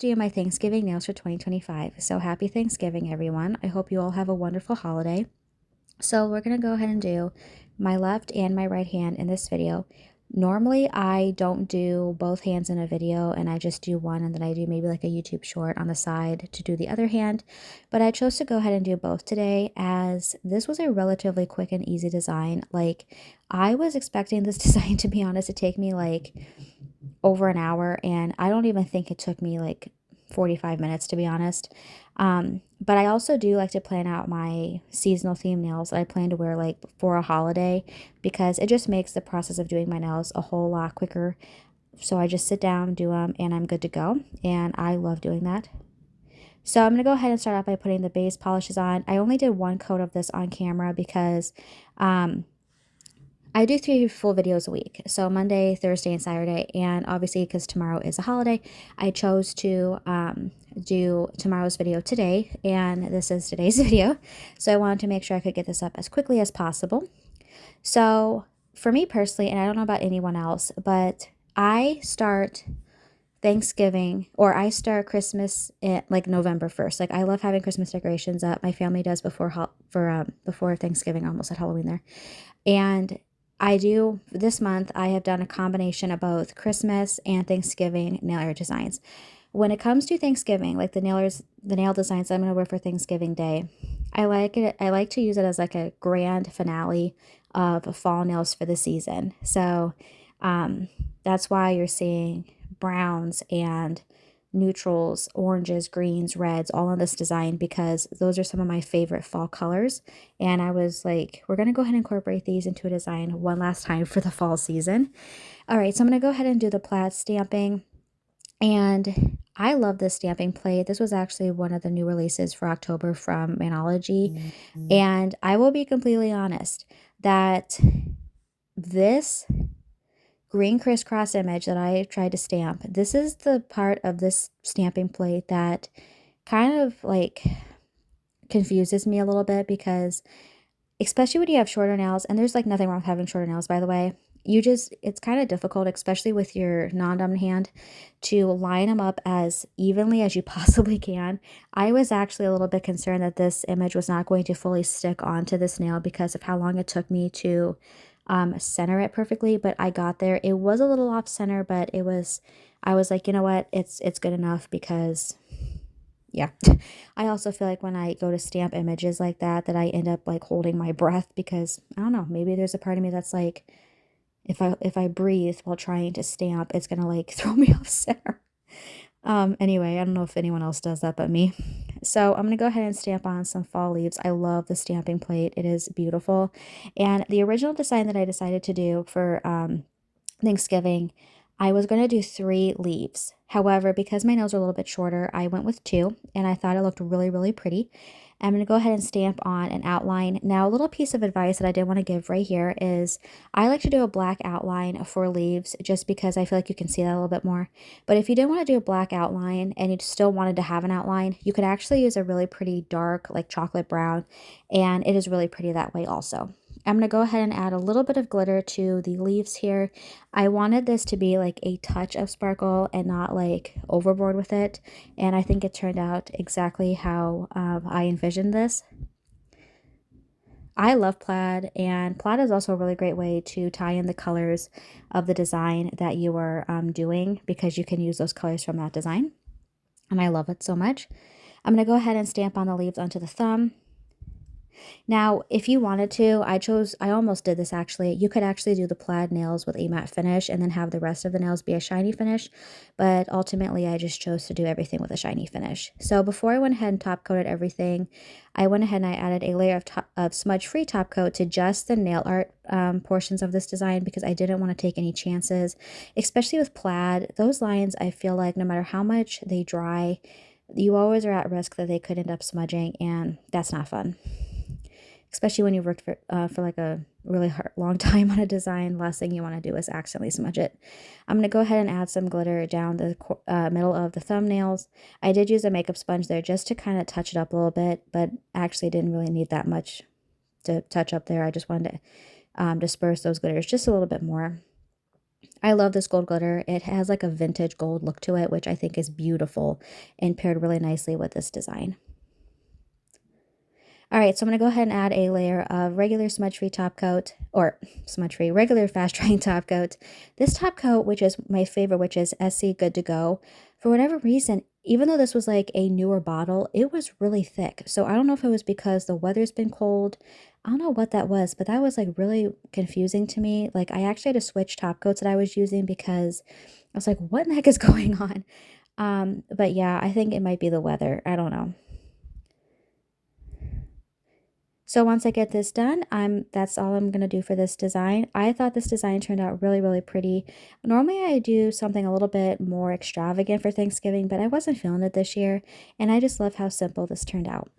do my Thanksgiving nails for 2025. So happy Thanksgiving, everyone. I hope you all have a wonderful holiday. So we're going to go ahead and do my left and my right hand in this video. Normally, I don't do both hands in a video and I just do one and then I do maybe like a YouTube short on the side to do the other hand. But I chose to go ahead and do both today as this was a relatively quick and easy design. Like I was expecting this design, to be honest, to take me like over an hour, and I don't even think it took me like 45 minutes, to be honest. But I also do like to plan out my seasonal theme nails that I plan to wear like for a holiday because it just makes the process of doing my nails a whole lot quicker. So I just sit down, do them, and I'm good to go. And I love doing that. So I'm going to go ahead and start off by putting the base polishes on. I only did one coat of this on camera because I do 3 full videos a week, so Monday, Thursday, and Saturday, and obviously because tomorrow is a holiday, I chose to do tomorrow's video today, and this is today's video, so I wanted to make sure I could get this up as quickly as possible. So for me personally, and I don't know about anyone else, but I start Thanksgiving or I start Christmas at like November 1st. Like I love having Christmas decorations up. My family does before Thanksgiving, almost at Halloween there. And I do this month, I have done a combination of both Christmas and Thanksgiving nail art designs. When it comes to Thanksgiving, like the nail designs I'm going to wear for Thanksgiving Day, I like it. I like to use it as like a grand finale of fall nails for the season. So that's why you're seeing browns and neutrals, oranges, greens, reds, all in this design because those are some of my favorite fall colors. And I was like, we're going to go ahead and incorporate these into a design one last time for the fall season. All right, so I'm going to go ahead and do the plaid stamping. And I love this stamping plate. This was actually one of the new releases for October from Manology. And I will be completely honest that this green crisscross image that I tried to stamp, this is the part of this stamping plate that kind of like confuses me a little bit because especially when you have shorter nails, and there's like nothing wrong with having shorter nails, by the way, it's kind of difficult, especially with your non-dominant hand, to line them up as evenly as you possibly can. I was actually a little bit concerned that this image was not going to fully stick onto this nail because of how long it took me to center it perfectly, but I got there. It was a little off center, but I was like, you know what, it's good enough because yeah. I also feel like when I go to stamp images like that I end up like holding my breath because I don't know, maybe there's a part of me that's like, if I breathe while trying to stamp, it's gonna like throw me off center. Anyway, I don't know if anyone else does that but me. So I'm gonna go ahead and stamp on some fall leaves. I love the stamping plate. It is beautiful. And the original design that I decided to do for Thanksgiving, I was going to do 3 leaves. However, because my nails are a little bit shorter, I went with 2 and I thought it looked really, really pretty. I'm going to go ahead and stamp on an outline. Now, a little piece of advice that I did want to give right here is I like to do a black outline for leaves just because I feel like you can see that a little bit more. But if you didn't want to do a black outline and you still wanted to have an outline, you could actually use a really pretty dark, like chocolate brown, and it is really pretty that way also. I'm going to go ahead and add a little bit of glitter to the leaves here. I wanted this to be like a touch of sparkle and not like overboard with it. And I think it turned out exactly how I envisioned this. I love plaid, and plaid is also a really great way to tie in the colors of the design that you are doing because you can use those colors from that design. And I love it so much. I'm going to go ahead and stamp on the leaves onto the thumb. Now, if you wanted to, I almost did this actually. You could actually do the plaid nails with a matte finish and then have the rest of the nails be a shiny finish. But ultimately, I just chose to do everything with a shiny finish. So before I went ahead and top coated everything, I went ahead and I added a layer of smudge-free top coat to just the nail art portions of this design because I didn't want to take any chances, especially with plaid. Those lines, I feel like no matter how much they dry, you always are at risk that they could end up smudging, and that's not fun. Especially when you've worked for like a really long time on a design, last thing you want to do is accidentally smudge it. I'm going to go ahead and add some glitter down the middle of the thumbnails. I did use a makeup sponge there just to kind of touch it up a little bit, but actually didn't really need that much to touch up there. I just wanted to disperse those glitters just a little bit more. I love this gold glitter. It has like a vintage gold look to it, which I think is beautiful and paired really nicely with this design. All right, so I'm going to go ahead and add a layer of regular smudge-free top coat, or smudge-free, regular fast-drying top coat. This top coat, which is my favorite, which is SC Good to Go, for whatever reason, even though this was like a newer bottle, it was really thick. So I don't know if it was because the weather's been cold. I don't know what that was, but that was like really confusing to me. Like I actually had to switch top coats that I was using because I was like, what in the heck is going on? But yeah, I think it might be the weather. I don't know. So once I get this done, that's all I'm going to do for this design. I thought this design turned out really, really pretty. Normally I do something a little bit more extravagant for Thanksgiving, but I wasn't feeling it this year, and I just love how simple this turned out.